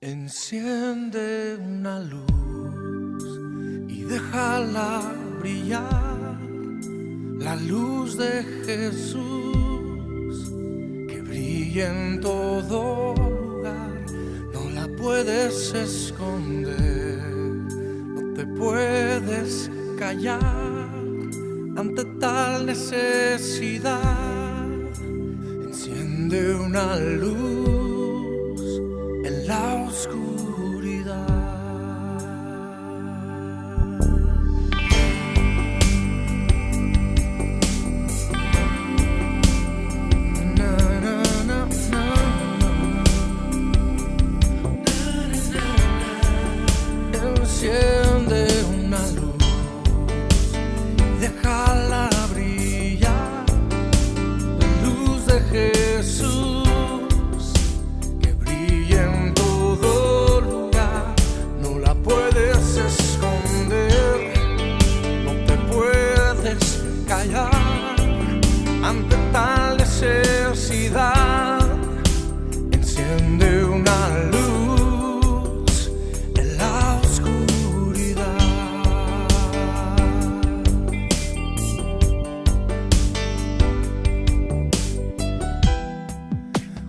Enciende una luz y déjala brillar, la luz de Jesús que brilla en todo lugar. No la puedes esconder, no te puedes callar ante tal necesidad. Enciende una luz en la oscuridad. Na, na, na, na. Enciende una luz, déjala brillar, la luz de Jesús que brilla en todo lugar. No la puedes esconder, no te puedes callar ante tal necesidad. Enciende una luz en la oscuridad.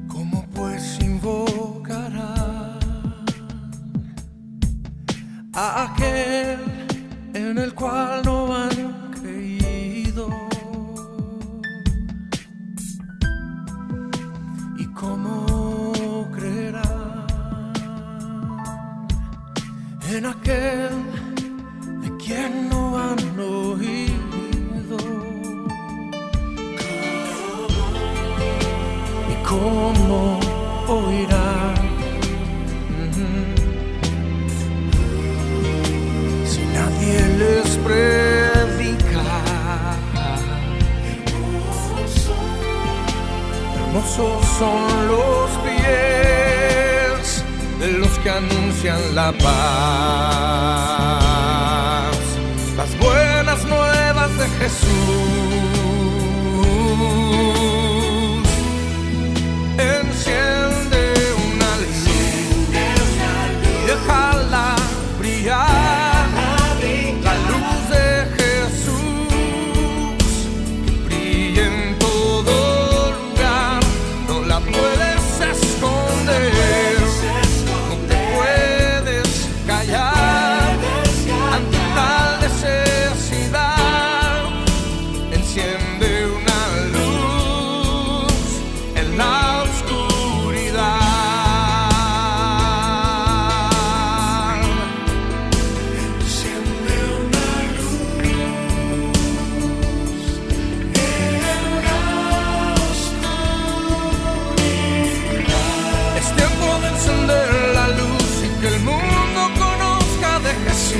¿Cómo pues invocará a aquel en el cual no han creído? ¿Y cómo creerán en aquel de quien no han oído? ¿Y cómo oirán si nadie les predica? Hermosos son los pies de los que anuncian la paz, las buenas nuevas de Jesús. Enciende una luz y déjala brillar, la luz de Jesús que brilla en todo lugar. No la puedes esconder, no te puedes callar ante tal necesidad. Enciende una luz en la oscuridad. Enciende una luz en la oscuridad. Es tiempo de encender la luz y que el mundo conozca de Jesús,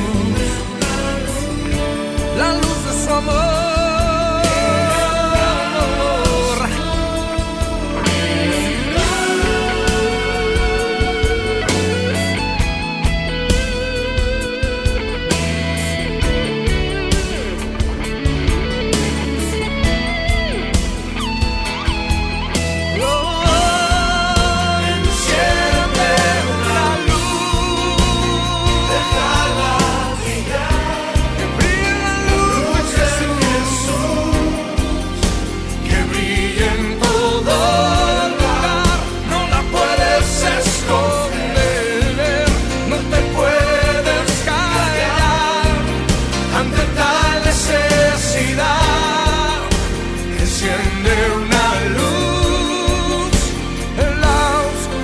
la luz de su amor. Enciende una luz, déjala brillar, que brille la luz de Jesús, que brille en todo lugar. No la puedes esconder, no te puedes callar ante tal necesidad. Enciende una luz en la oscuridad.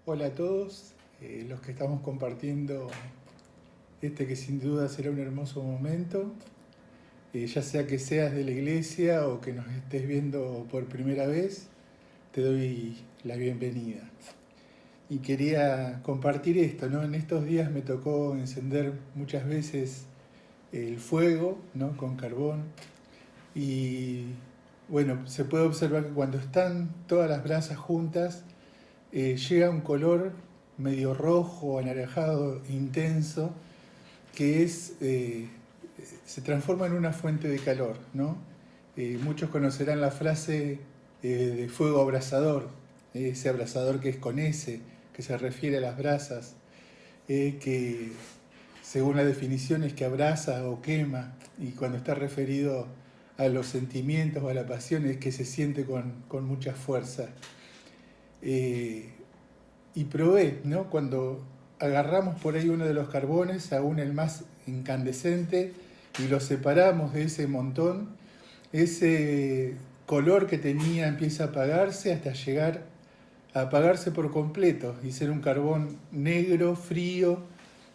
Hola a todos, los que estamos compartiendo que sin duda será un hermoso momento, ya sea que seas de la iglesia o que nos estés viendo por primera vez, te doy la bienvenida. Y quería compartir esto, ¿no? En estos días me tocó encender muchas veces el fuego, ¿no? Con carbón, y bueno, se puede observar que cuando están todas las brasas juntas, llega un color medio rojo, anaranjado, intenso, que se transforma en una fuente de calor, ¿no? Muchos conocerán la frase de fuego abrasador, ese abrasador que es con S, que se refiere a las brasas, que según la definición es que abraza o quema, y cuando está referido a los sentimientos o a la pasión es que se siente con mucha fuerza. Y probé, ¿no? Cuando agarramos por ahí uno de los carbones, aún el más incandescente, y lo separamos de ese montón, ese color que tenía empieza a apagarse hasta llegar a apagarse por completo y ser un carbón negro, frío,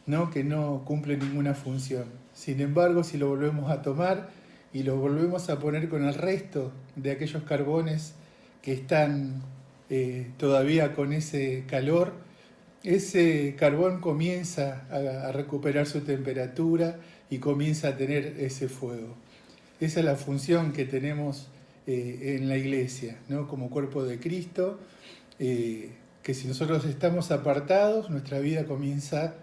¿no? Que no cumple ninguna función. Sin embargo, si lo volvemos a tomar y lo volvemos a poner con el resto de aquellos carbones que están todavía con ese calor, ese carbón comienza a recuperar su temperatura y comienza a tener ese fuego. Esa es la función que tenemos en la iglesia, ¿no? Como cuerpo de Cristo, que si nosotros estamos apartados, nuestra vida comienza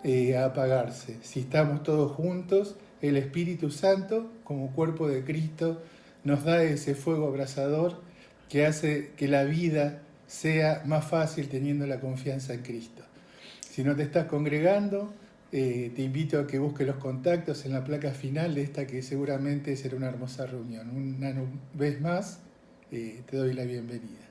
a apagarse. Si estamos todos juntos, el Espíritu Santo, como cuerpo de Cristo, nos da ese fuego abrasador que hace que la vida sea más fácil teniendo la confianza en Cristo. Si no te estás congregando, te invito a que busques los contactos en la placa final de esta que seguramente será una hermosa reunión. Una vez más, te doy la bienvenida.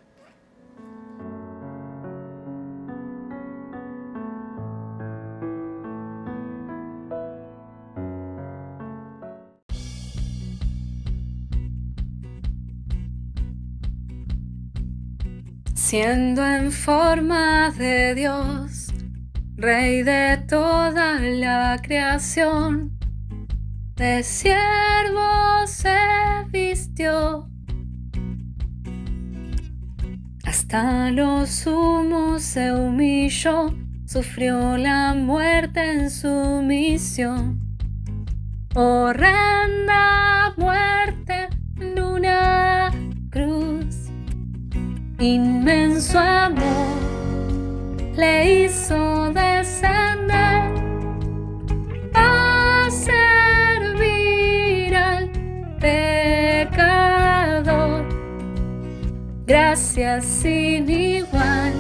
Siendo en forma de Dios, Rey de toda la creación, de siervo se vistió, hasta lo sumo se humilló, sufrió la muerte en su misión. Horrenda muerte en una cruz, inmenso amor le hizo descender a servir al pecador. Gracias sin igual,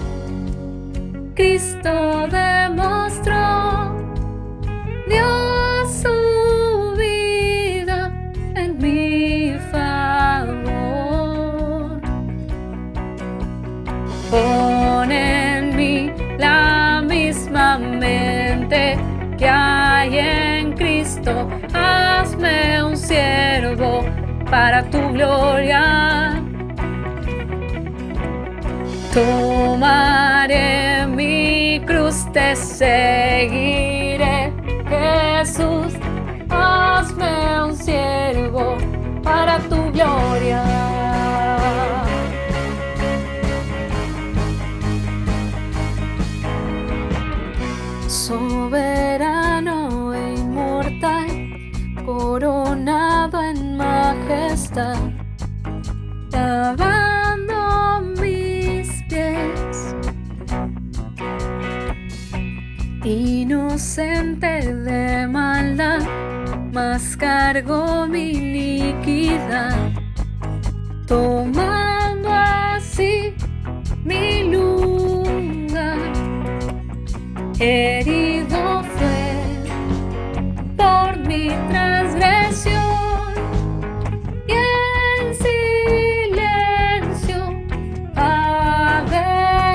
Cristo demostró, dio su vida en mi favor. Pon en mí la misma mente que hay en Cristo, hazme un siervo para tu gloria. Tomaré mi cruz, te seguiré, Jesús, hazme un siervo para tu gloria. Soberano e inmortal, coronado en majestad, lavando mis pies, inocente de maldad, mas cargó mi iniquidad, tomando así mi lugar. Herido fue por mi transgresión y en silencio padeció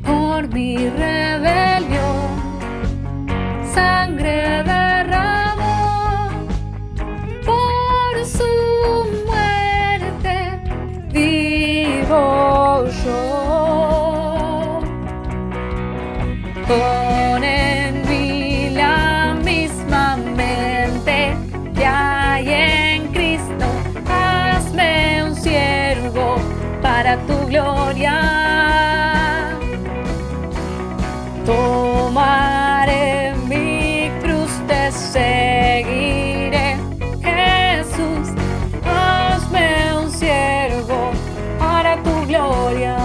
por mi rebelión, sangre derramó, por su muerte vivo yo. Pon en mí la misma mente que hay en Cristo, hazme un siervo para tu gloria. Tomaré mi cruz, te seguiré, Jesús, hazme un siervo para tu gloria.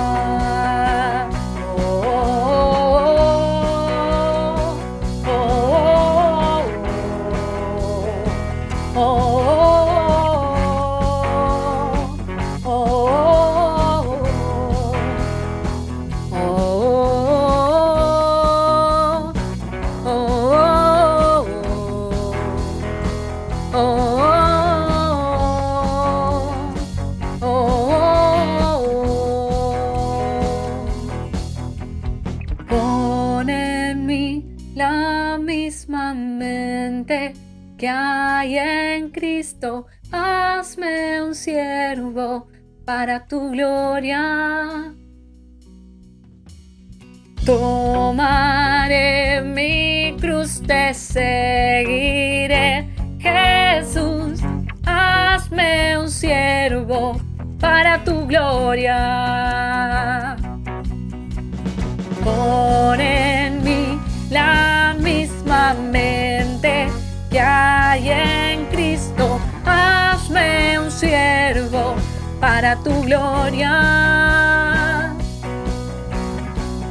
Pon en mí la misma mente que hay en Cristo. Hazme un siervo para tu gloria. Tomaré mi cruz, te seguiré. Jesús, hazme un siervo para tu gloria. Pon en mí la misma mente que hay en Cristo. Hazme un siervo para tu gloria.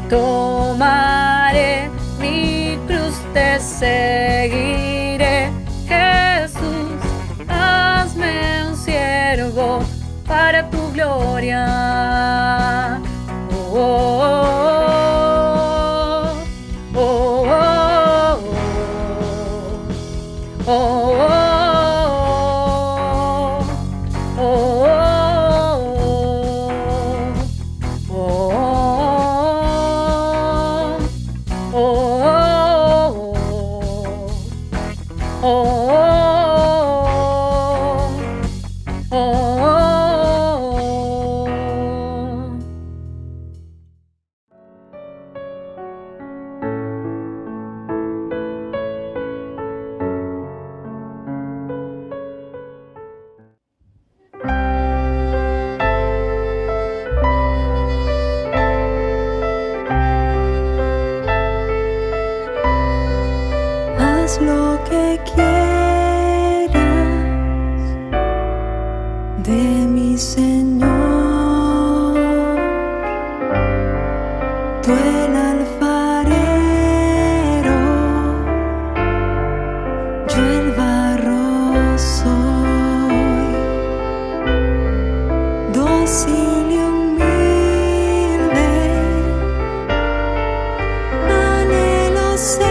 Tomaré mi cruz, te seguiré. Jesús, hazme un siervo para tu gloria. Oh, oh, oh, oh, oh, oh, oh, oh, Haz lo que quieras de mi Señor. Tú el alfarero, yo el barro soy, dócil y humilde, anhelo ser.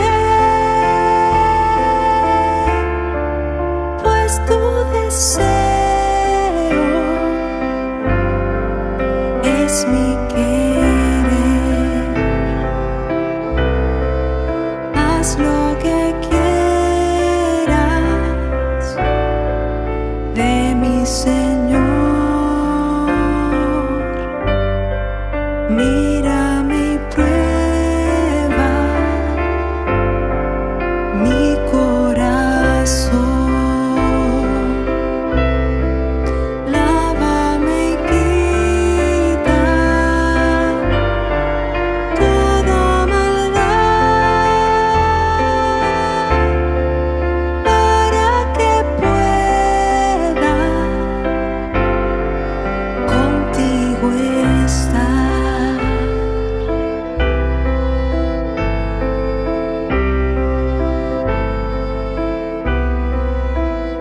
Tu deseo es mi querer. Haz lo que quieras de mi Señor. Mírame y prueba mi corazón.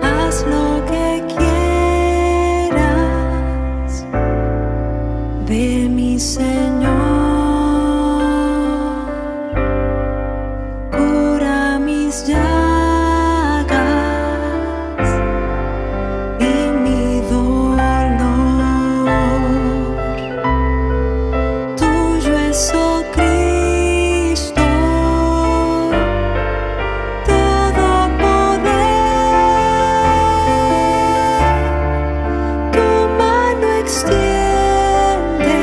Haz lo que quieras de mi Señor. Cura mis llagas y mi dolor. Tuyo es, oh Cristo, todo poder. Tu mano extiende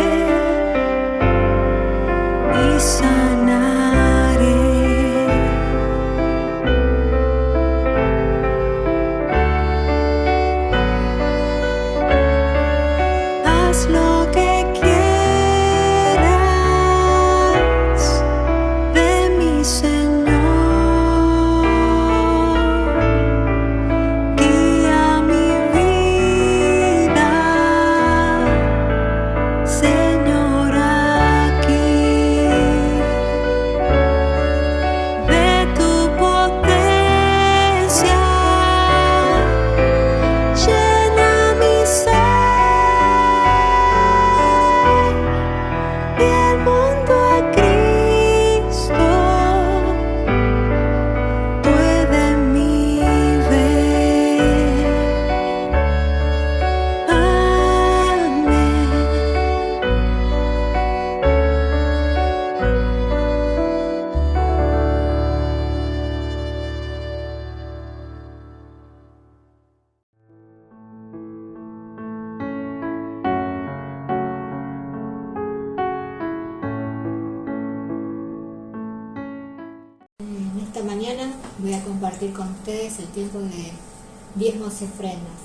y sanaré. Haz lo que quieras de mi Señor. Guía mi vida, Señor, aquí. esta mañana voy a compartir con ustedes el tiempo de diezmos y ofrendas.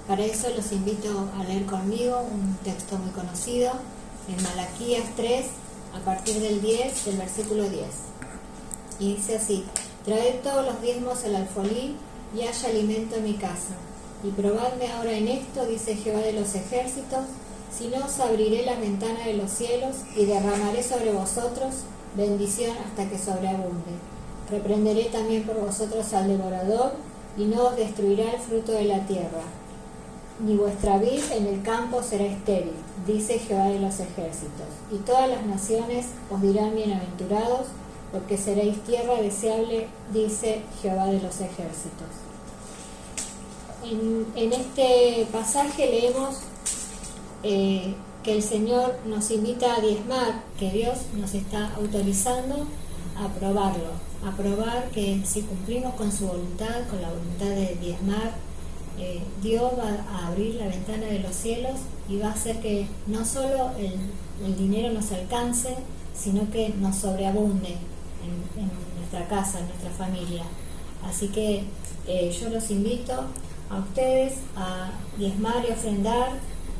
Para eso los invito a leer conmigo un texto muy conocido en Malaquías 3, a partir del 10, del versículo 10. Y dice así: traed todos los diezmos al alfolí y haya alimento en mi casa. Y probadme ahora en esto, dice Jehová de los ejércitos, si no os abriré las ventanas de los cielos y derramaré sobre vosotros bendición hasta que sobreabunde. Reprenderé también por vosotros al devorador y no os destruirá el fruto de la tierra, ni vuestra vid en el campo será estéril, dice Jehová de los ejércitos. Y todas las naciones os dirán bienaventurados, porque seréis tierra deseable, dice Jehová de los ejércitos. En este pasaje leemos que el Señor nos invita a diezmar, que Dios nos está autorizando a probar que si cumplimos con su voluntad, con la voluntad de diezmar, Dios va a abrir la ventana de los cielos y va a hacer que no solo el dinero nos alcance, sino que nos sobreabunde en nuestra casa, en nuestra familia. Así que yo los invito a ustedes a diezmar y ofrendar,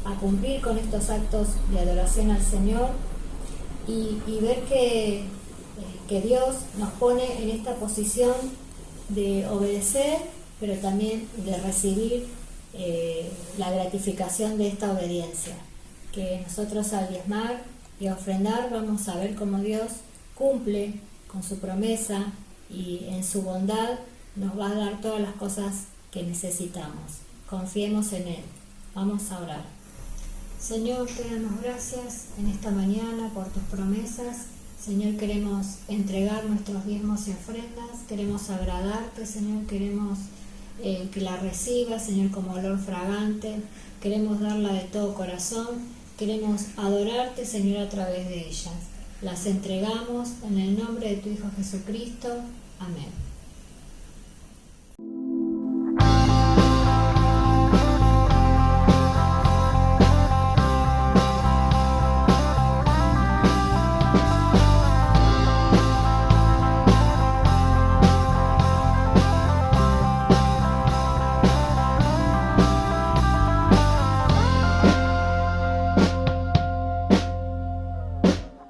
a cumplir con estos actos de adoración al Señor y ver que Dios nos pone en esta posición de obedecer, pero también de recibir la gratificación de esta obediencia. Que nosotros al diezmar y a ofrendar vamos a ver cómo Dios cumple con su promesa y en su bondad nos va a dar todas las cosas que necesitamos. Confiemos en Él. Vamos a orar. Señor, te damos gracias en esta mañana por tus promesas. Señor, queremos entregar nuestros diezmos y ofrendas, queremos agradarte, Señor, queremos que la recibas, Señor, como olor fragante, queremos darla de todo corazón, queremos adorarte, Señor, a través de ellas. Las entregamos en el nombre de tu Hijo Jesucristo. Amén.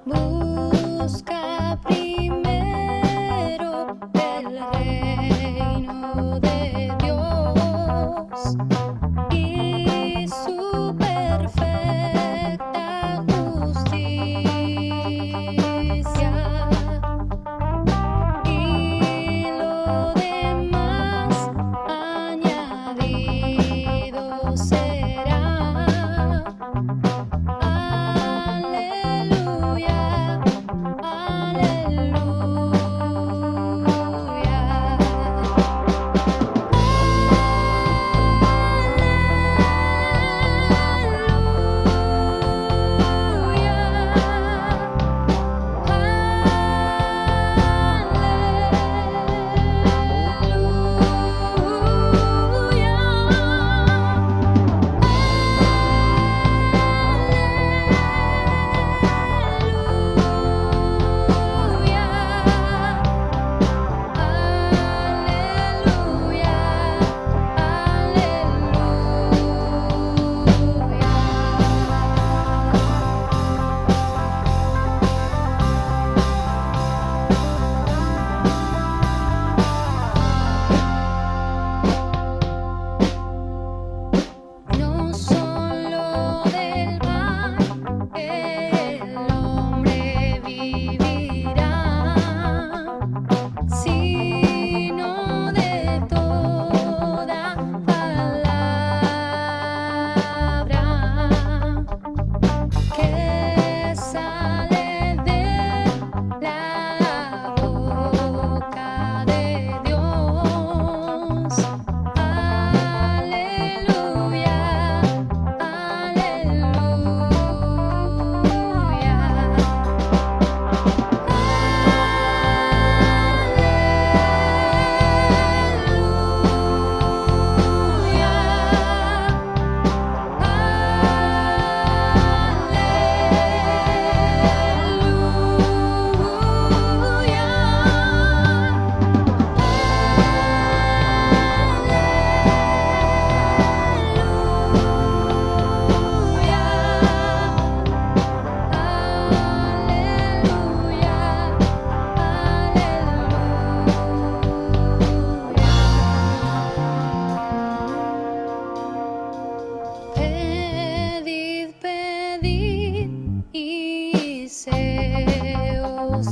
Busca primero el reino de Dios y su perfecta justicia, y lo demás añadido será. Aleluya, aleluya.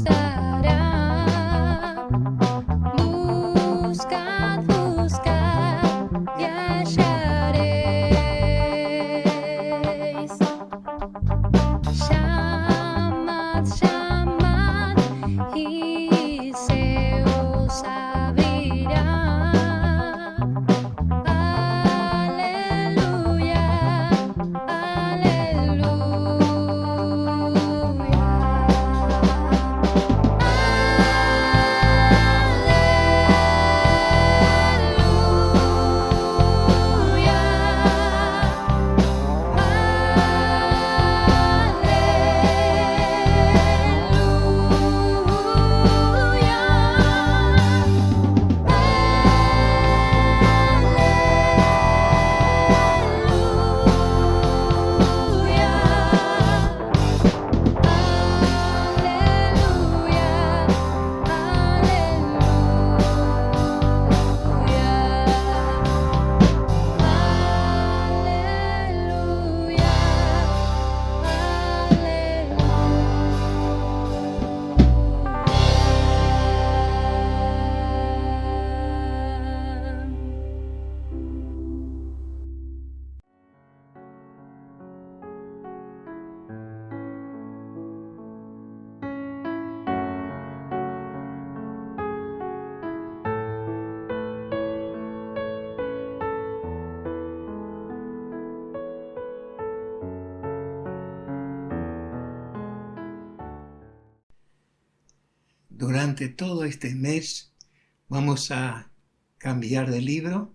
dará. Buscad, buscad y hallaréis. Llamad, llamad y se os abrirá. Aleluya, Durante todo este mes vamos a cambiar de libro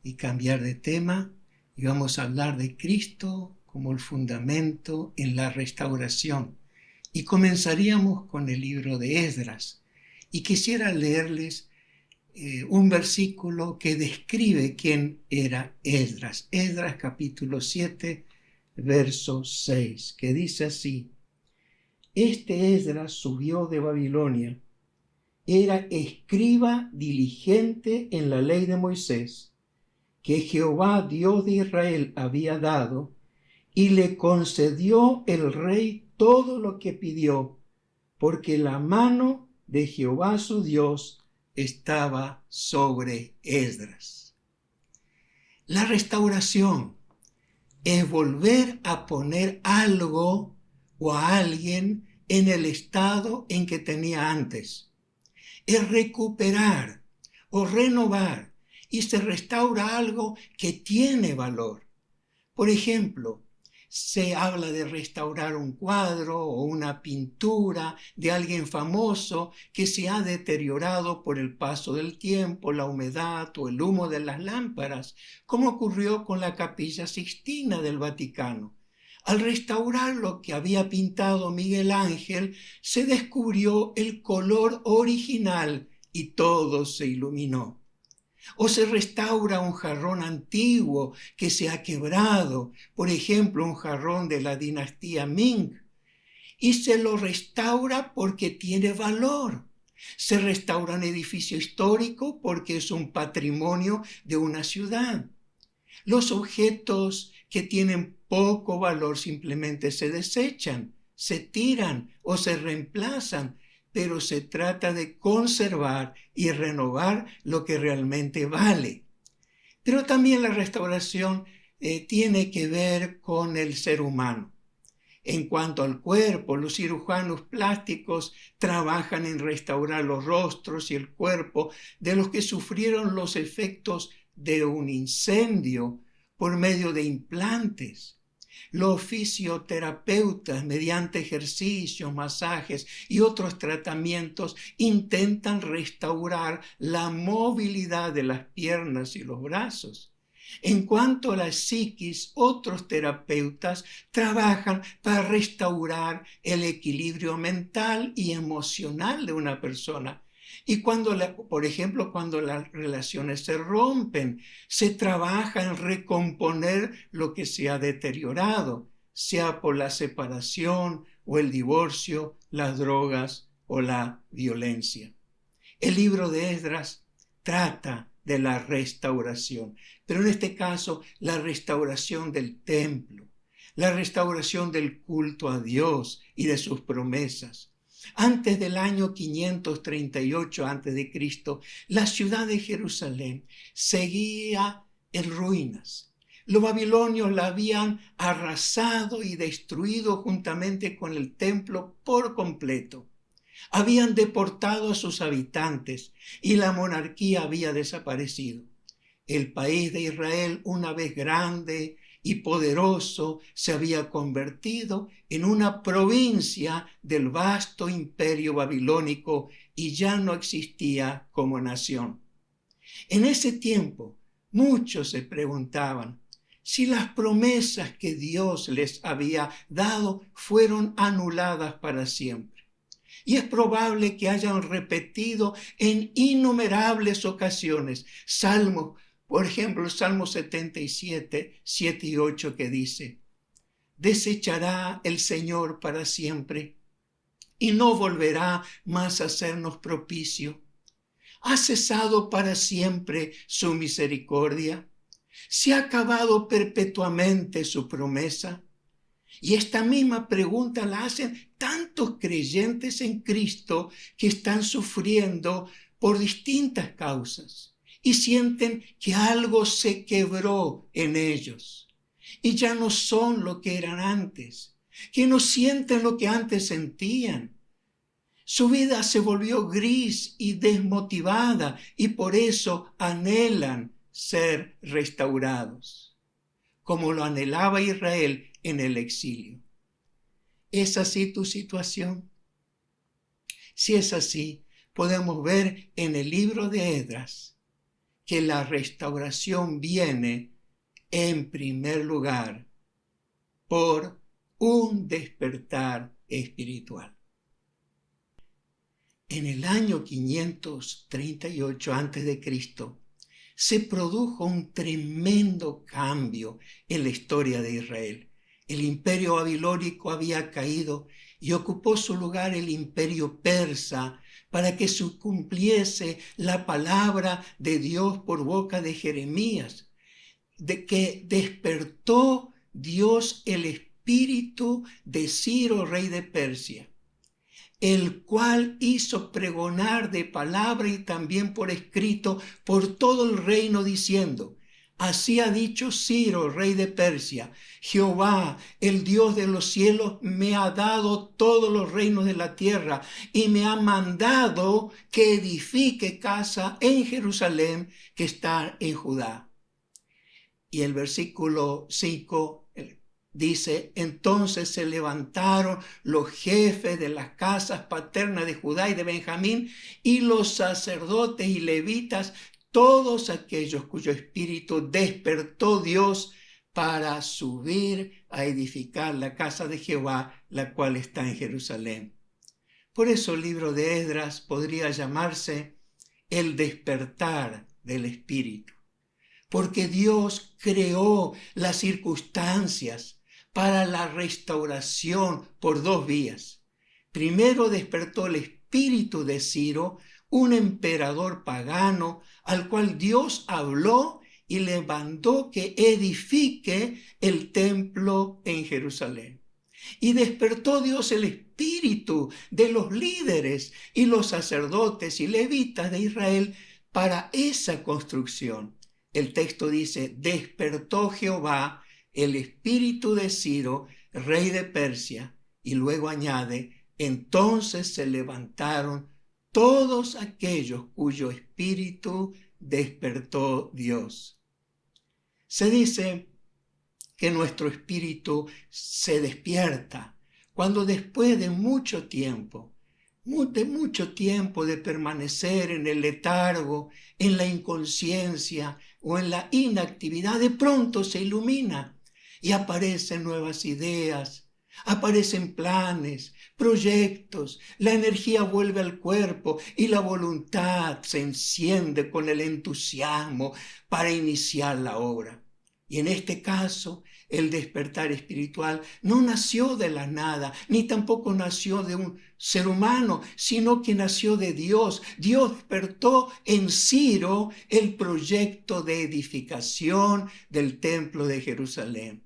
y cambiar de tema y vamos a hablar de Cristo como el fundamento en la restauración. Y comenzaríamos con el libro de Esdras. Y quisiera leerles un versículo que describe quién era Esdras. Esdras capítulo 7, verso 6, que dice así: Este Esdras subió de Babilonia, era escriba diligente en la ley de Moisés, que Jehová Dios de Israel había dado, y le concedió el rey todo lo que pidió, porque la mano de Jehová su Dios estaba sobre Esdras. La restauración es volver a poner algo o a alguien en el estado en que tenía antes. Es recuperar o renovar y se restaura algo que tiene valor. Por ejemplo, se habla de restaurar un cuadro o una pintura de alguien famoso que se ha deteriorado por el paso del tiempo, la humedad o el humo de las lámparas, como ocurrió con la Capilla Sixtina del Vaticano. Al restaurar lo que había pintado Miguel Ángel, se descubrió el color original y todo se iluminó. O se restaura un jarrón antiguo que se ha quebrado, por ejemplo, un jarrón de la dinastía Ming, y se lo restaura porque tiene valor. Se restaura un edificio histórico porque es un patrimonio de una ciudad. Los objetos que tienen poco valor simplemente se desechan, se tiran o se reemplazan, pero se trata de conservar y renovar lo que realmente vale. Pero también la restauración tiene que ver con el ser humano. En cuanto al cuerpo, los cirujanos plásticos trabajan en restaurar los rostros y el cuerpo de los que sufrieron los efectos de un incendio por medio de implantes. Los fisioterapeutas, mediante ejercicios, masajes y otros tratamientos, intentan restaurar la movilidad de las piernas y los brazos. En cuanto a la psiquis, otros terapeutas trabajan para restaurar el equilibrio mental y emocional de una persona. Y por ejemplo, cuando las relaciones se rompen, se trabaja en recomponer lo que se ha deteriorado, sea por la separación o el divorcio, las drogas o la violencia. El libro de Esdras trata de la restauración, pero en este caso la restauración del templo, la restauración del culto a Dios y de sus promesas. Antes del año 538 a.C., la ciudad de Jerusalén seguía en ruinas. Los babilonios la habían arrasado y destruido juntamente con el templo por completo. Habían deportado a sus habitantes y la monarquía había desaparecido. El país de Israel, una vez grande y poderoso, se había convertido en una provincia del vasto imperio babilónico y ya no existía como nación. En ese tiempo, muchos se preguntaban si las promesas que Dios les había dado fueron anuladas para siempre. Y es probable que hayan repetido en innumerables ocasiones Salmos, por ejemplo, Salmo 77, 7 y 8, que dice: ¿desechará el Señor para siempre y no volverá más a hacernos propicio? ¿Ha cesado para siempre su misericordia? ¿Se ha acabado perpetuamente su promesa? Y esta misma pregunta la hacen tantos creyentes en Cristo que están sufriendo por distintas causas y sienten que algo se quebró en ellos y ya no son lo que eran antes, que no sienten lo que antes sentían. Su vida se volvió gris y desmotivada y por eso anhelan ser restaurados, como lo anhelaba Israel en el exilio. ¿Es así tu situación? Si es así, podemos ver en el libro de Esdras que la restauración viene en primer lugar por un despertar espiritual. En el año 538 a.C., se produjo un tremendo cambio en la historia de Israel. El imperio babilónico había caído y ocupó su lugar el imperio persa para que se cumpliese la palabra de Dios por boca de Jeremías, de que despertó Dios el espíritu de Ciro, rey de Persia, el cual hizo pregonar de palabra y también por escrito por todo el reino, diciendo: así ha dicho Ciro, rey de Persia: Jehová, el Dios de los cielos, me ha dado todos los reinos de la tierra y me ha mandado que edifique casa en Jerusalén, que está en Judá. Y el versículo 5 dice: entonces se levantaron los jefes de las casas paternas de Judá y de Benjamín y los sacerdotes y levitas, todos aquellos cuyo espíritu despertó Dios para subir a edificar la casa de Jehová, la cual está en Jerusalén. Por eso el libro de Esdras podría llamarse el despertar del espíritu, porque Dios creó las circunstancias para la restauración por dos vías. Primero despertó el espíritu de Ciro, un emperador pagano al cual Dios habló y le mandó que edifique el templo en Jerusalén. Y despertó Dios el espíritu de los líderes y los sacerdotes y levitas de Israel para esa construcción. El texto dice: despertó Jehová el espíritu de Ciro, rey de Persia, y luego añade: entonces se levantaron todos aquellos cuyo espíritu despertó Dios. Se dice que nuestro espíritu se despierta cuando después de mucho tiempo de permanecer en el letargo, en la inconsciencia o en la inactividad, de pronto se ilumina y aparecen nuevas ideas, aparecen planes, proyectos, la energía vuelve al cuerpo y la voluntad se enciende con el entusiasmo para iniciar la obra. Y en este caso, el despertar espiritual no nació de la nada, ni tampoco nació de un ser humano, sino que nació de Dios. Dios despertó en Ciro el proyecto de edificación del templo de Jerusalén.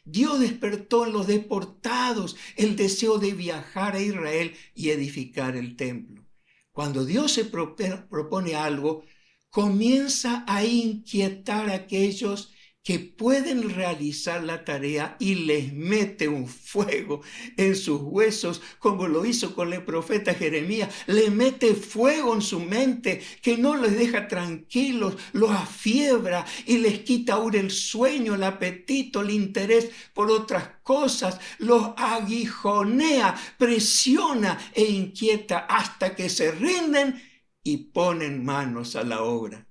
Dios despertó en los deportados el deseo de viajar a Israel y edificar el templo. Cuando Dios se propone algo, comienza a inquietar a aquellos que pueden realizar la tarea y les mete un fuego en sus huesos, como lo hizo con el profeta Jeremías. Le mete fuego en su mente que no les deja tranquilos, los afiebra y les quita aún el sueño, el apetito, el interés por otras cosas. Los aguijonea, presiona e inquieta hasta que se rinden y ponen manos a la obra.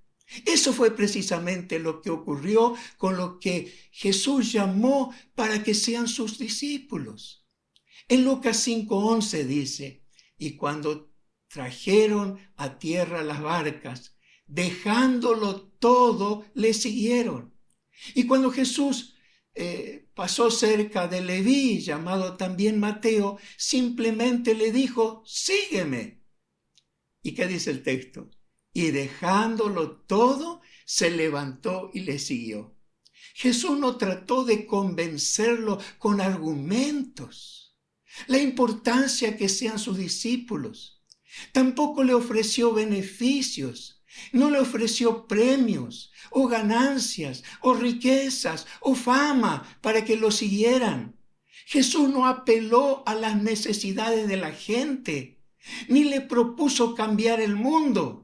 Eso fue precisamente lo que ocurrió con lo que Jesús llamó para que sean sus discípulos. En Lucas 5:11 dice, y cuando trajeron a tierra las barcas, dejándolo todo, le siguieron. Y cuando Jesús pasó cerca de Leví, llamado también Mateo, simplemente le dijo, sígueme. ¿Y qué dice el texto? Y dejándolo todo, se levantó y le siguió. Jesús no trató de convencerlo con argumentos, la importancia que sean sus discípulos. Tampoco le ofreció beneficios, no le ofreció premios o ganancias o riquezas o fama para que lo siguieran. Jesús no apeló a las necesidades de la gente, ni le propuso cambiar el mundo.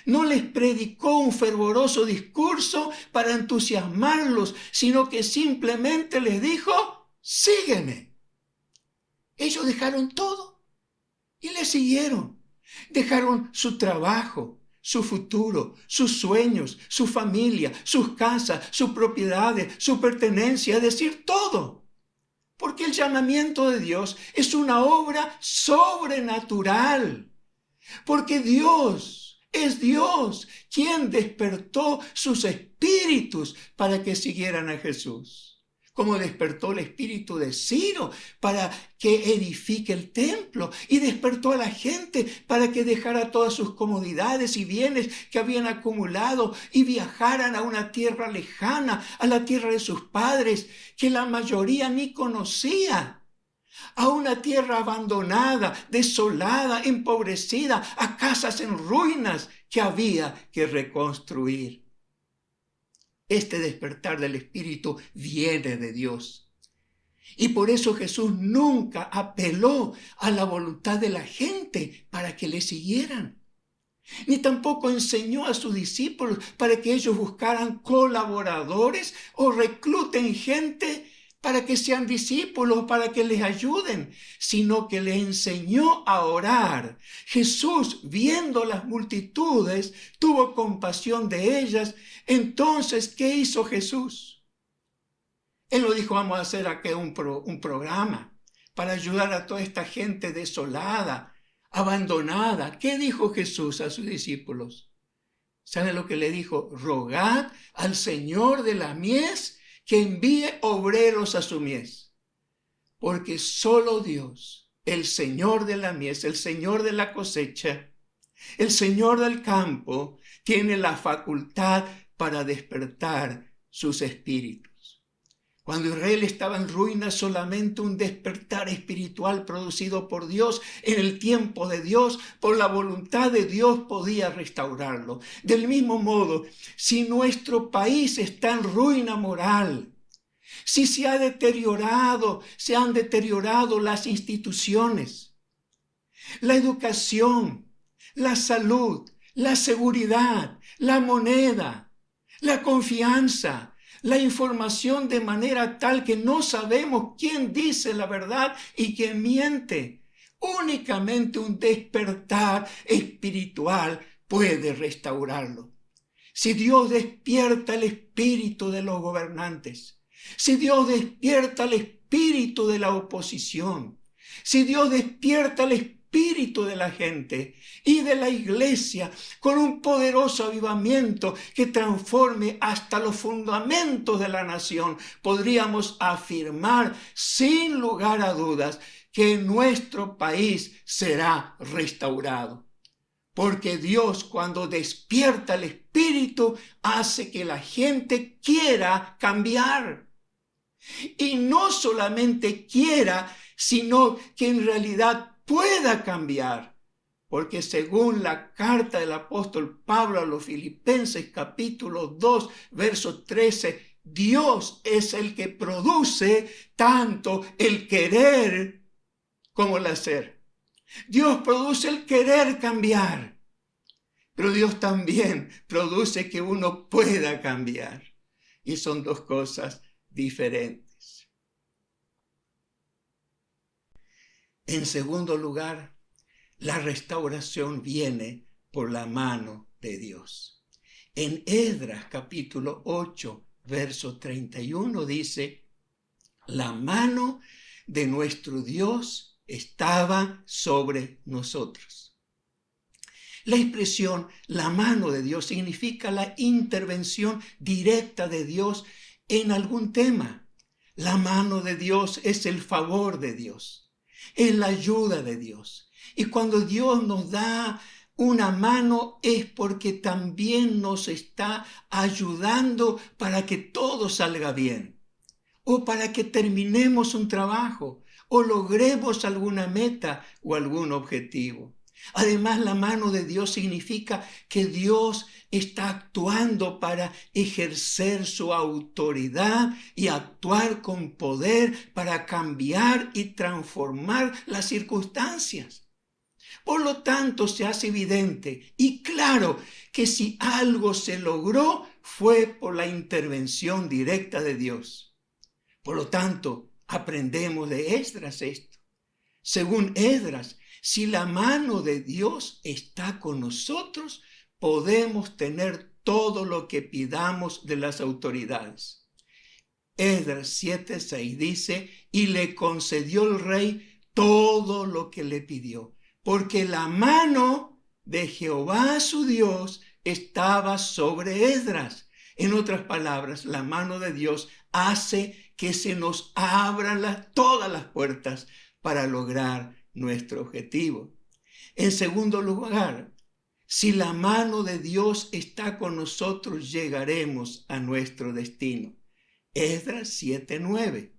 No les predicó un fervoroso discurso para entusiasmarlos, sino que simplemente les dijo, sígueme. Ellos dejaron todo y le siguieron. Dejaron su trabajo, su futuro, sus sueños, su familia, sus casas, sus propiedades, su pertenencia, es decir, todo. Porque el llamamiento de Dios es una obra sobrenatural. Porque es Dios quien despertó sus espíritus para que siguieran a Jesús. Como despertó el espíritu de Ciro para que edifique el templo y despertó a la gente para que dejara todas sus comodidades y bienes que habían acumulado y viajaran a una tierra lejana, a la tierra de sus padres, que la mayoría ni conocía. A una tierra abandonada, desolada, empobrecida, a casas en ruinas que había que reconstruir. Este despertar del Espíritu viene de Dios. Y por eso Jesús nunca apeló a la voluntad de la gente para que le siguieran. Ni tampoco enseñó a sus discípulos para que ellos buscaran colaboradores o recluten gente para que sean discípulos, para que les ayuden, sino que les enseñó a orar. Jesús, viendo las multitudes, tuvo compasión de ellas. Entonces, ¿qué hizo Jesús? Él lo dijo, vamos a hacer aquí un programa para ayudar a toda esta gente desolada, abandonada. ¿Qué dijo Jesús a sus discípulos? ¿Saben lo que le dijo? Rogad al Señor de la mies que envíe obreros a su mies, porque solo Dios, el Señor de la mies, el Señor de la cosecha, el Señor del campo, tiene la facultad para despertar sus espíritus. Cuando Israel estaba en ruinas, solamente un despertar espiritual producido por Dios, en el tiempo de Dios, por la voluntad de Dios, podía restaurarlo. Del mismo modo, si nuestro país está en ruina moral, si se han deteriorado las instituciones, la educación, la salud, la seguridad, la moneda, la confianza, la información, de manera tal que no sabemos quién dice la verdad y quién miente. Únicamente un despertar espiritual puede restaurarlo. Si Dios despierta el espíritu de los gobernantes, si Dios despierta el espíritu de la oposición, si Dios despierta el espíritu de la gente y de la iglesia con un poderoso avivamiento que transforme hasta los fundamentos de la nación, podríamos afirmar sin lugar a dudas que nuestro país será restaurado. Porque Dios, cuando despierta el espíritu, hace que la gente quiera cambiar. Y no solamente quiera, sino que en realidad pueda cambiar. Porque según la carta del apóstol Pablo a los Filipenses, capítulo 2, verso 13, Dios es el que produce tanto el querer como el hacer. Dios produce el querer cambiar, pero Dios también produce que uno pueda cambiar. Y son dos cosas diferentes. En segundo lugar, la restauración viene por la mano de Dios. En Esdras capítulo 8, verso 31 dice: la mano de nuestro Dios estaba sobre nosotros. La expresión la mano de Dios significa la intervención directa de Dios en algún tema. La mano de Dios es el favor de Dios, es la ayuda de Dios. Y cuando Dios nos da una mano es porque también nos está ayudando para que todo salga bien, o para que terminemos un trabajo, o logremos alguna meta o algún objetivo. Además, la mano de Dios significa que Dios está actuando para ejercer su autoridad y actuar con poder para cambiar y transformar las circunstancias. Por lo tanto, se hace evidente y claro que si algo se logró fue por la intervención directa de Dios. Por lo tanto, aprendemos de Esdras esto. Según Esdras, si la mano de Dios está con nosotros, podemos tener todo lo que pidamos de las autoridades. Esdras 7:6 dice: y le concedió el rey todo lo que le pidió, porque la mano de Jehová su Dios estaba sobre Esdras. En otras palabras, la mano de Dios hace que se nos abran todas las puertas para lograr nuestro objetivo. En segundo lugar, si la mano de Dios está con nosotros, llegaremos a nuestro destino. Esdras 7:9.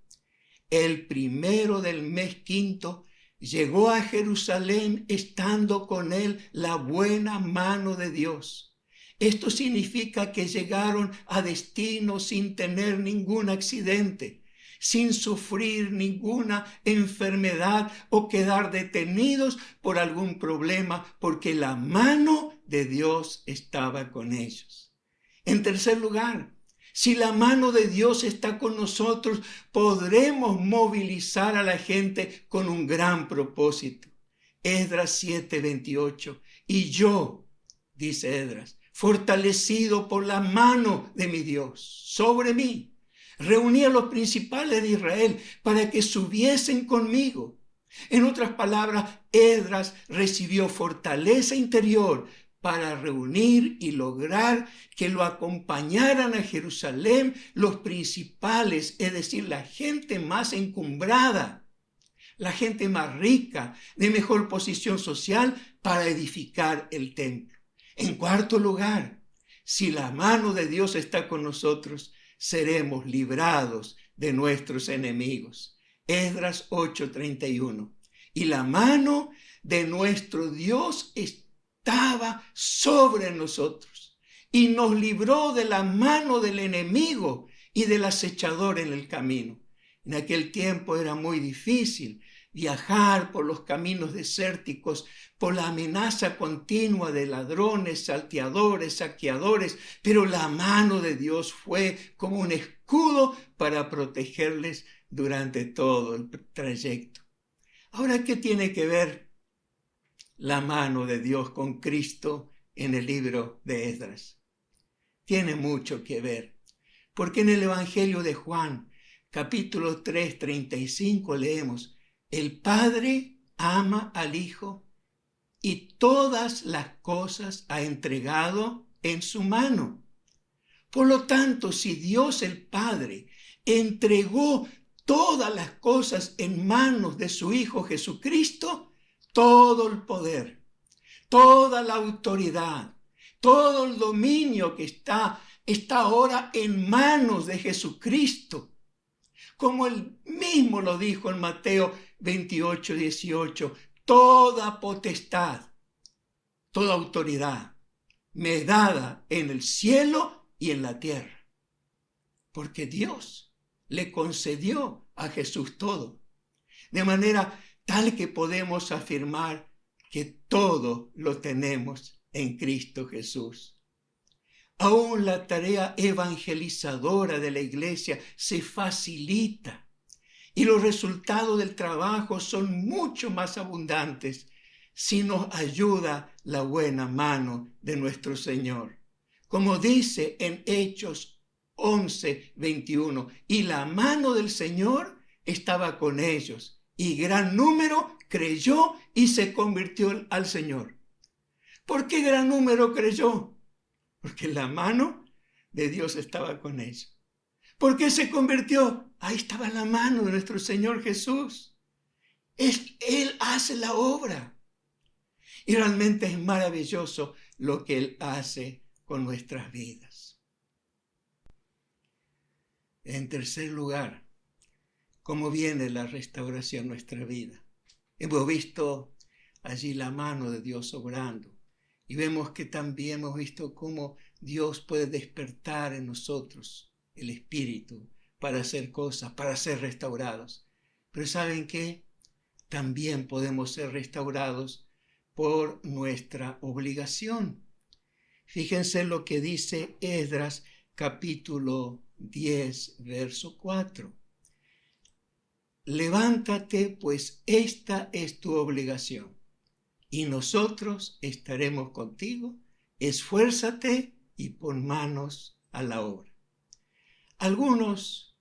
El primero del mes quinto llegó a Jerusalén estando con él la buena mano de Dios. Esto significa que llegaron a destino sin tener ningún accidente, sin sufrir ninguna enfermedad o quedar detenidos por algún problema, porque la mano de Dios estaba con ellos. En tercer lugar, si la mano de Dios está con nosotros, podremos movilizar a la gente con un gran propósito. Esdras 7:28. Y yo, dice Esdras, fortalecido por la mano de mi Dios sobre mí, reuní a los principales de Israel para que subiesen conmigo. En otras palabras, Esdras recibió fortaleza interior para reunir y lograr que lo acompañaran a Jerusalén los principales, es decir, la gente más encumbrada, la gente más rica, de mejor posición social, para edificar el templo. En cuarto lugar, si la mano de Dios está con nosotros, seremos librados de nuestros enemigos. Esdras 8:31. Y la mano de nuestro Dios estaba sobre nosotros y nos libró de la mano del enemigo y del acechador en el camino. En aquel tiempo era muy difícil viajar por los caminos desérticos, por la amenaza continua de ladrones, salteadores, saqueadores, pero la mano de Dios fue como un escudo para protegerles durante todo el trayecto. Ahora, ¿qué tiene que ver la mano de Dios con Cristo en el libro de Esdras? Tiene mucho que ver, porque en el Evangelio de Juan, capítulo 3:35, leemos: el Padre ama al Hijo y todas las cosas ha entregado en su mano. Por lo tanto, si Dios el Padre entregó todas las cosas en manos de su Hijo Jesucristo, todo el poder, toda la autoridad, todo el dominio que está ahora en manos de Jesucristo. Como él mismo lo dijo en Mateo 28, 18, toda potestad, toda autoridad me es dada en el cielo y en la tierra. Porque Dios le concedió a Jesús todo. De manera tal que podemos afirmar que todo lo tenemos en Cristo Jesús. Aún la tarea evangelizadora de la iglesia se facilita y los resultados del trabajo son mucho más abundantes si nos ayuda la buena mano de nuestro Señor. Como dice en Hechos 11, 21, y la mano del Señor estaba con ellos y gran número creyó y se convirtió al Señor. ¿Por qué gran número creyó? Porque la mano de Dios estaba con ellos. ¿Por qué se convirtió? Ahí estaba la mano de nuestro Señor Jesús. Él hace la obra. Y realmente es maravilloso lo que Él hace con nuestras vidas. En tercer lugar, ¿cómo viene la restauración en nuestra vida? Hemos visto allí la mano de Dios obrando. Y vemos que también hemos visto cómo Dios puede despertar en nosotros el espíritu para hacer cosas, para ser restaurados. Pero ¿saben qué? También podemos ser restaurados por nuestra obligación. Fíjense lo que dice Esdras capítulo 10, verso 4. Levántate, pues esta es tu obligación. Y nosotros estaremos contigo, esfuérzate y pon manos a la obra. Algunos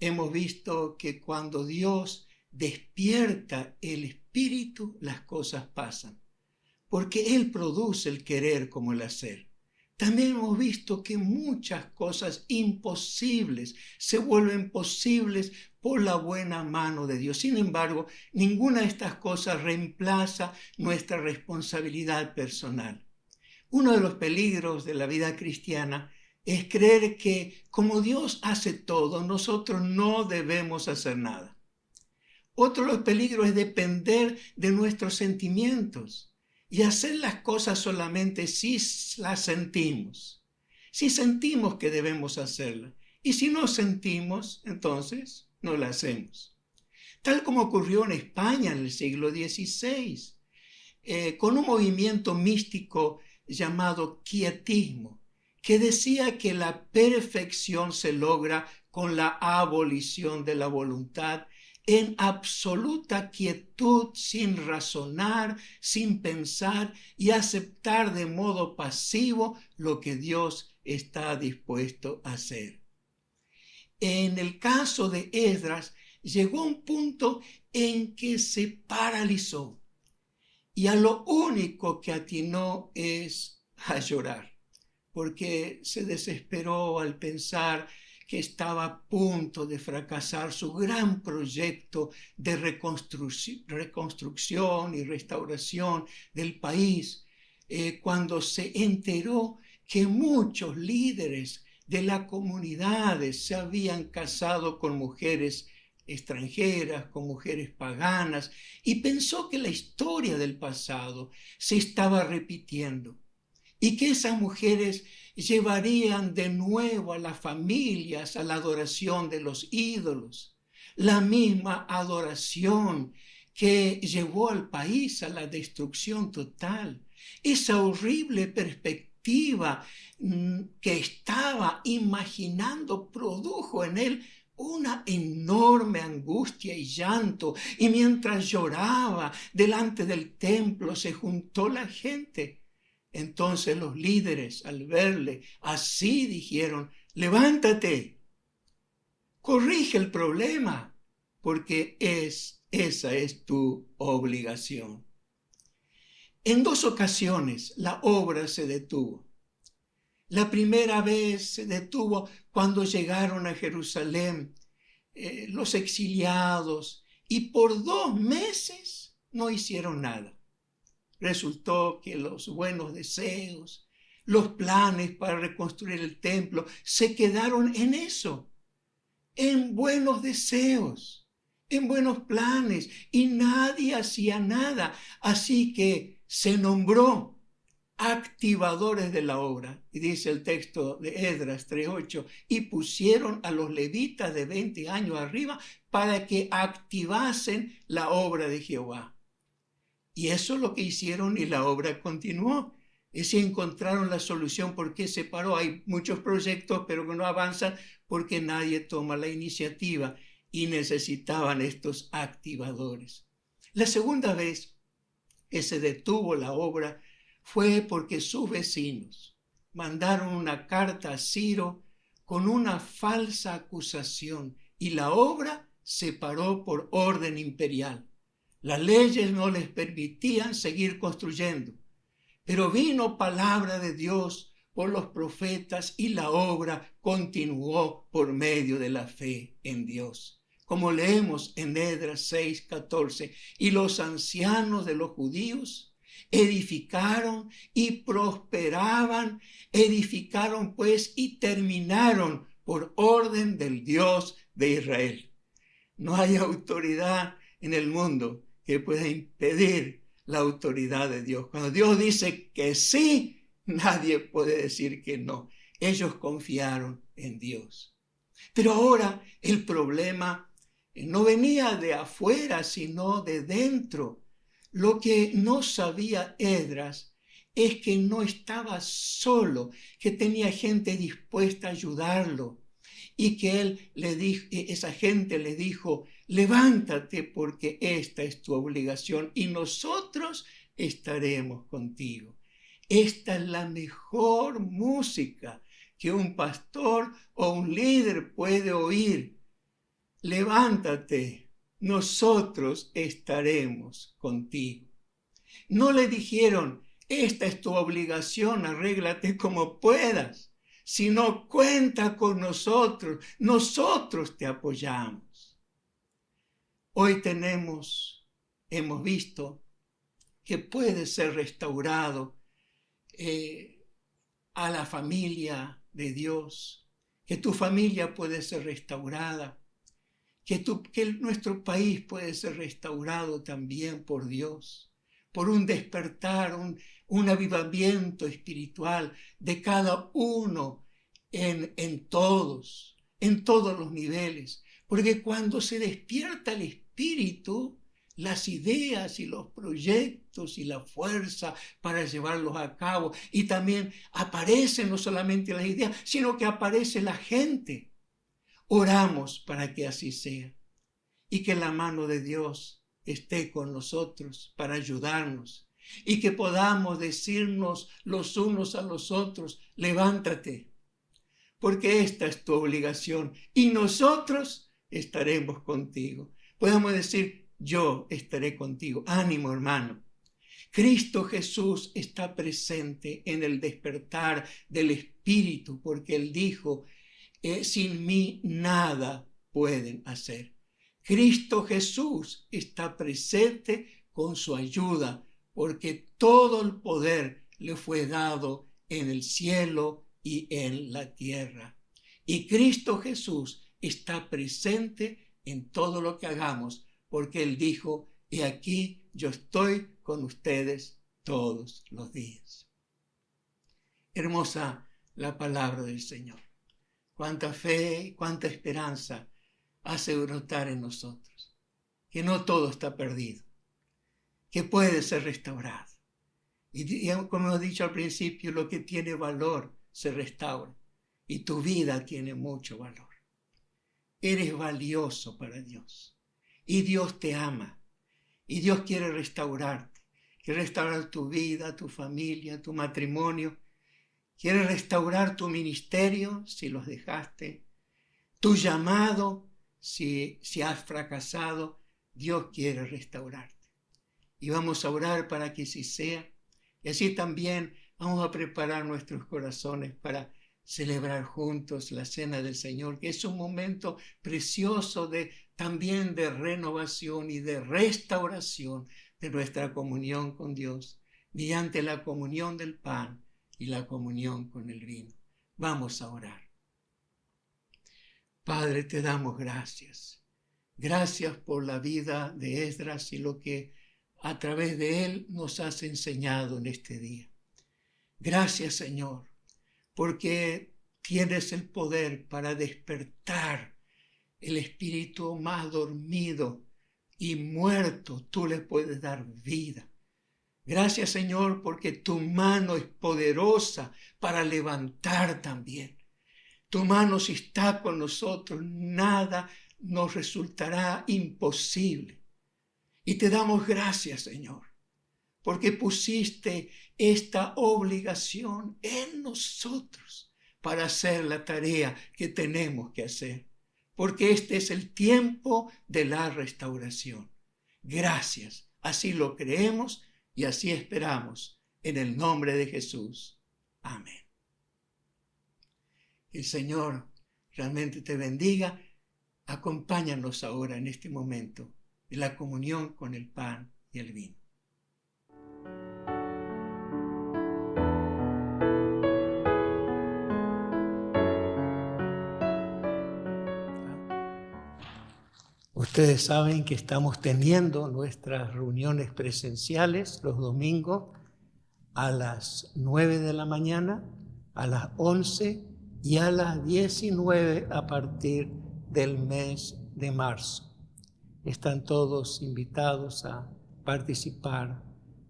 hemos visto que cuando Dios despierta el espíritu, las cosas pasan, porque Él produce el querer como el hacer. También hemos visto que muchas cosas imposibles se vuelven posibles por la buena mano de Dios. Sin embargo, ninguna de estas cosas reemplaza nuestra responsabilidad personal. Uno de los peligros de la vida cristiana es creer que como Dios hace todo, nosotros no debemos hacer nada. Otro de los peligros es depender de nuestros sentimientos y hacer las cosas solamente si las sentimos. Si sentimos que debemos hacerlas. Y si no sentimos, entonces no la hacemos. Tal como ocurrió en España en el siglo XVI, con un movimiento místico llamado quietismo, que decía que la perfección se logra con la abolición de la voluntad en absoluta quietud, sin razonar, sin pensar y aceptar de modo pasivo lo que Dios está dispuesto a hacer. En el caso de Esdras, llegó un punto en que se paralizó y a lo único que atinó es a llorar, porque se desesperó al pensar que estaba a punto de fracasar su gran proyecto de reconstrucción y restauración del país, cuando se enteró que muchos líderes de las comunidades se habían casado con mujeres extranjeras, con mujeres paganas, y pensó que la historia del pasado se estaba repitiendo y que esas mujeres llevarían de nuevo a las familias a la adoración de los ídolos, la misma adoración que llevó al país a la destrucción total. Esa horrible perspectiva que estaba imaginando produjo en él una enorme angustia y llanto, y mientras lloraba delante del templo se juntó la gente. Entonces los líderes, al verle así, dijeron: levántate, corrige el problema, porque esa es tu obligación. En 2 ocasiones la obra se detuvo. La primera vez se detuvo cuando llegaron a Jerusalén los exiliados y por 2 meses no hicieron nada. Resultó que los buenos deseos, los planes para reconstruir el templo se quedaron en eso. en buenos deseos, en buenos planes, y nadie hacía nada. Así que se nombró activadores de la obra. Y dice el texto de Esdras 3:8, y pusieron a los levitas de 20 años arriba para que activasen la obra de Jehová. Y eso es lo que hicieron, y la obra continuó. Y si encontraron la solución, ¿por qué se paró? Hay muchos proyectos, pero que no avanzan porque nadie toma la iniciativa, y necesitaban estos activadores. La segunda vez que se detuvo la obra fue porque sus vecinos mandaron una carta a Ciro con una falsa acusación, y la obra se paró por orden imperial. Las leyes no les permitían seguir construyendo, pero vino palabra de Dios por los profetas, y la obra continuó por medio de la fe en Dios. Como leemos en Esdras 6:14, y los ancianos de los judíos edificaron y prosperaban, edificaron pues y terminaron por orden del Dios de Israel. No hay autoridad en el mundo que pueda impedir la autoridad de Dios. Cuando Dios dice que sí, nadie puede decir que no. Ellos confiaron en Dios. Pero ahora el problema no venía de afuera, sino de dentro. Lo que no sabía Esdras es que no estaba solo, que tenía gente dispuesta a ayudarlo, y que esa gente le dijo: levántate, porque esta es tu obligación y nosotros estaremos contigo. Esta es la mejor música que un pastor o un líder puede oír. Levántate, nosotros estaremos contigo. No le dijeron: esta es tu obligación, arréglate como puedas, sino cuenta con nosotros, nosotros te apoyamos. Hoy hemos visto que puede ser restaurado a la familia de Dios, que tu familia puede ser restaurada, que nuestro país puede ser restaurado también por Dios, por un despertar, un avivamiento espiritual de cada uno en todos los niveles. Porque cuando se despierta el espíritu, las ideas y los proyectos y la fuerza para llevarlos a cabo, y también aparecen no solamente las ideas, sino que aparece la gente. Oramos para que así sea, y que la mano de Dios esté con nosotros para ayudarnos, y que podamos decirnos los unos a los otros: levántate, porque esta es tu obligación y nosotros estaremos contigo. Podemos decir: yo estaré contigo. Ánimo, hermano. Cristo Jesús está presente en el despertar del Espíritu, porque Él dijo: sin mí nada pueden hacer. Cristo Jesús está presente con su ayuda, porque todo el poder le fue dado en el cielo y en la tierra. Y Cristo Jesús está presente en todo lo que hagamos, porque Él dijo: he aquí, yo estoy con ustedes todos los días. Hermosa la palabra del Señor. Cuánta fe, cuánta esperanza hace brotar en nosotros. Que no todo está perdido, que puede ser restaurado. Y como hemos dicho al principio, lo que tiene valor se restaura. Y tu vida tiene mucho valor. Eres valioso para Dios. Y Dios te ama. Y Dios quiere restaurarte. Quiere restaurar tu vida, tu familia, tu matrimonio. Quiere restaurar tu ministerio si los dejaste. Tu llamado si has fracasado. Dios quiere restaurarte. Y vamos a orar para que así sea. Y así también vamos a preparar nuestros corazones para celebrar juntos la cena del Señor, que es un momento precioso también de renovación y de restauración de nuestra comunión con Dios, mediante la comunión del pan y la comunión con el vino. Vamos a orar. Padre, te damos gracias. Gracias por la vida de Esdras y lo que a través de él nos has enseñado en este día. Gracias, Señor, porque tienes el poder para despertar el espíritu más dormido y muerto. Tú le puedes dar vida. Gracias, Señor, porque tu mano es poderosa para levantar también. Tu mano, si está con nosotros, nada nos resultará imposible. Y te damos gracias, Señor, porque pusiste esta obligación en nosotros para hacer la tarea que tenemos que hacer, porque este es el tiempo de la restauración. Gracias, así lo creemos y así esperamos, en el nombre de Jesús. Amén. El Señor realmente te bendiga. Acompáñanos ahora en este momento de la comunión con el pan y el vino. Ustedes saben que estamos teniendo nuestras reuniones presenciales los domingos a las 9 de la mañana, a las 11 y a las 19 a partir del mes de marzo. Están todos invitados a participar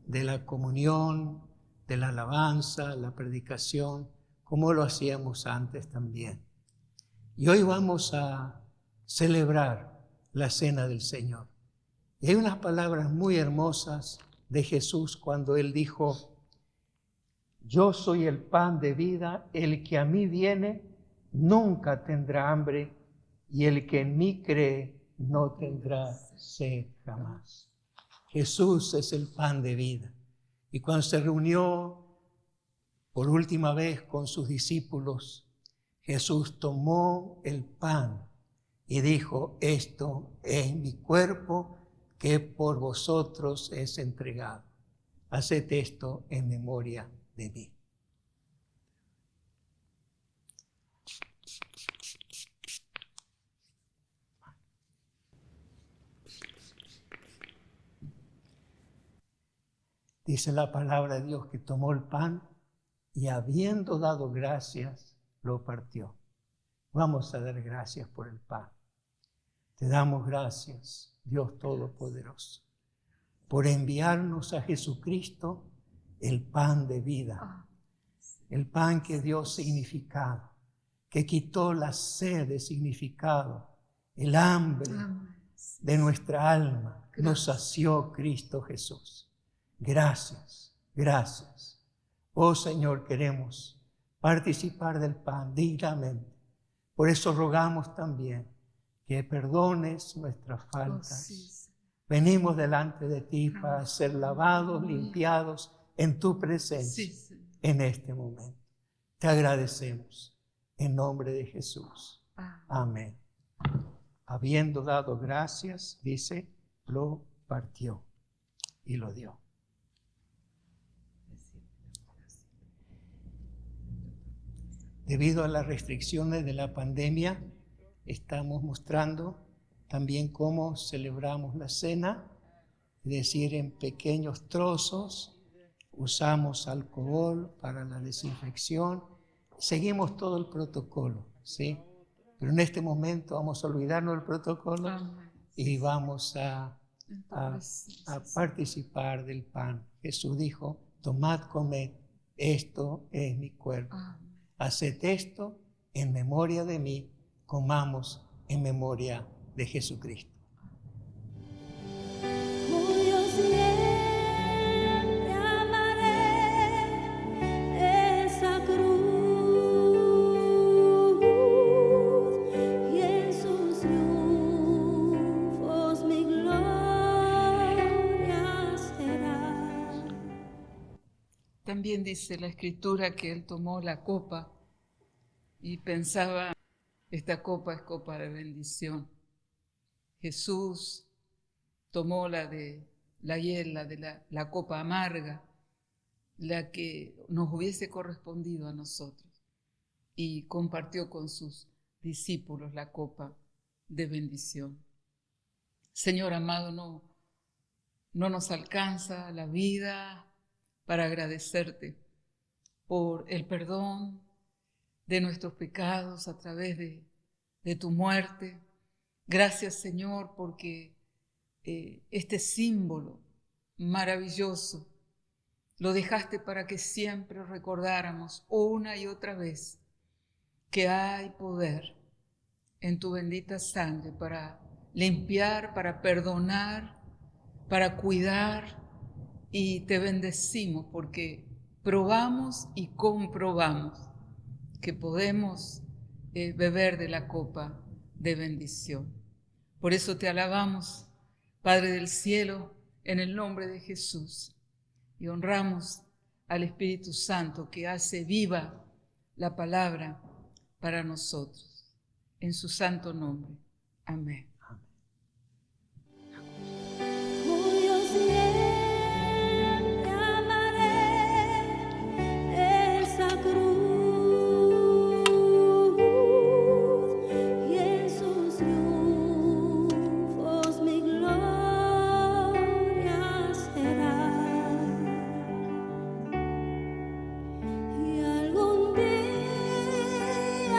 de la comunión, de la alabanza, la predicación, como lo hacíamos antes también. Y hoy vamos a celebrar la cena del Señor. Y hay unas palabras muy hermosas de Jesús cuando Él dijo: yo soy el pan de vida, el que a mí viene nunca tendrá hambre, y el que en mí cree no tendrá sed jamás. Jesús es el pan de vida. Y cuando se reunió por última vez con sus discípulos, Jesús tomó el pan y dijo: esto es mi cuerpo que por vosotros es entregado. Haced esto en memoria de mí. Dice la palabra de Dios que tomó el pan y habiendo dado gracias, lo partió. Vamos a dar gracias por el pan. Te damos gracias, Dios Todopoderoso, por enviarnos a Jesucristo, el pan de vida, el pan que dio significado, que quitó la sed de significado, el hambre de nuestra alma, nos sació Cristo Jesús. Gracias, gracias. Oh Señor, queremos participar del pan dignamente. Por eso rogamos también que perdones nuestras faltas. Venimos delante de ti para ser lavados, limpiados en tu presencia en este momento. Te agradecemos en nombre de Jesús. Amén. Habiendo dado gracias, dice, lo partió y lo dio. Debido a las restricciones de la pandemia, estamos mostrando también cómo celebramos la cena, es decir, en pequeños trozos. Usamos alcohol para la desinfección. Seguimos todo el protocolo, ¿sí? Pero en este momento vamos a olvidarnos del protocolo y vamos a participar del pan. Jesús dijo: tomad, comed, esto es mi cuerpo. Haced esto en memoria de mí, comamos en memoria de Jesucristo. Siempre amaré esa cruz y en sus triunfos mi gloria será. También dice la Escritura que él tomó la copa y pensaba: esta copa es copa de bendición. Jesús tomó la hiel, la copa amarga, la que nos hubiese correspondido a nosotros, y compartió con sus discípulos la copa de bendición. Señor amado, no nos alcanza la vida para agradecerte por el perdón de nuestros pecados a través de tu muerte. Gracias, Señor, porque este símbolo maravilloso lo dejaste para que siempre recordáramos una y otra vez que hay poder en tu bendita sangre para limpiar, para perdonar, para cuidar, y te bendecimos porque probamos y comprobamos que podemos beber de la copa de bendición. Por eso te alabamos, Padre del cielo, en el nombre de Jesús, y honramos al Espíritu Santo que hace viva la palabra para nosotros. En su santo nombre. Amén. Yo siempre amaré esa cruz y en sus triunfos mi gloria será. Y algún día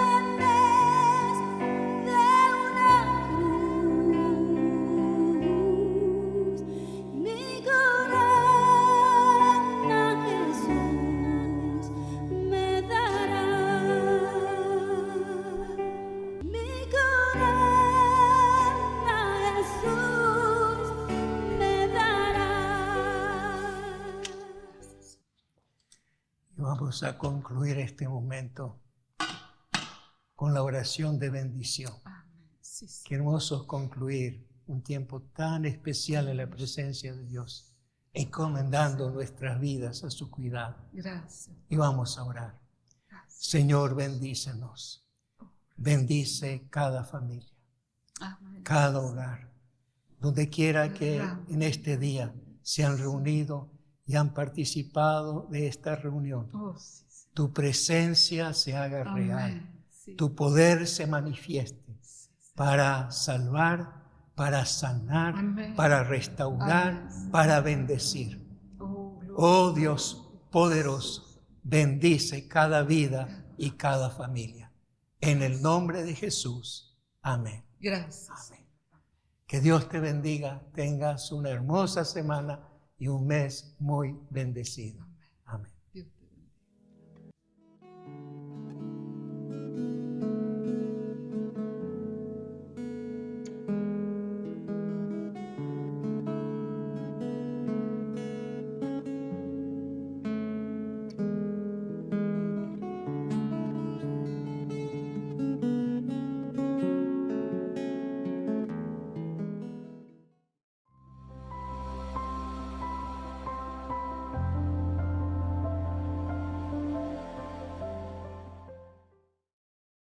en vez de una cruz, mi corona Jesús me dará. Mi corona Jesús me dará. Y vamos a concluir este momento con la oración de bendición. Amén. Sí, sí. Qué hermoso concluir un tiempo tan especial en la presencia de Dios, encomendando nuestras vidas a su cuidado. Gracias. Y vamos a orar. Gracias. Señor, bendícenos. Bendice cada familia, Amén. cada hogar, donde quiera que en este día se han reunido y han participado de esta reunión. Oh, sí, sí. Tu presencia se haga real, Amén. Sí. tu poder se manifieste Sí, sí. para salvar, para sanar, Amén. para restaurar, Amén. para bendecir. Oh, gloria. Oh Dios poderoso, bendice cada vida y cada familia. En el nombre de Jesús. Amén. Gracias. Amén. Que Dios te bendiga, tengas una hermosa semana y un mes muy bendecido.